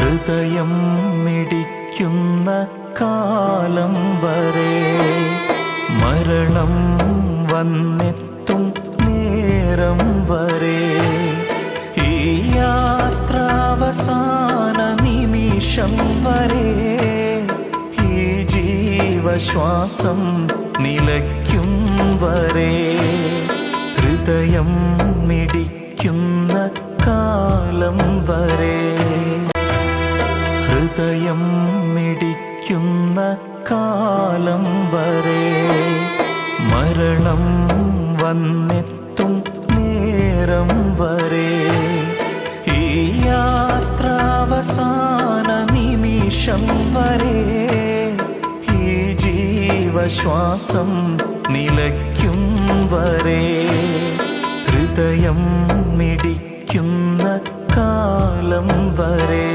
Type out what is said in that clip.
ഹൃദയം മിടിക്കുന്ന കാലം വരെ, മരണം വന്നെത്തും നേരം വരെ, ഈ യാത്ര അവസാന നിമിഷം വരെ, ഈ ജീവശ്വാസം നിലയ്ക്കും വരെ, ഹൃദയം മിടിക്കുന്ന കാലം വരെ, ഹൃദയം മിടിക്കുന്ന കാലം വരെ, മരണം വന്നെത്തും നേരം വരെ, ഈ യാത്ര അവസാന നിമിഷം വരെ, ഈ ജീവശ്വാസം നിലയ്ക്കും വരെ, ഹൃദയം മിടിക്കുന്ന കാലം വരെ.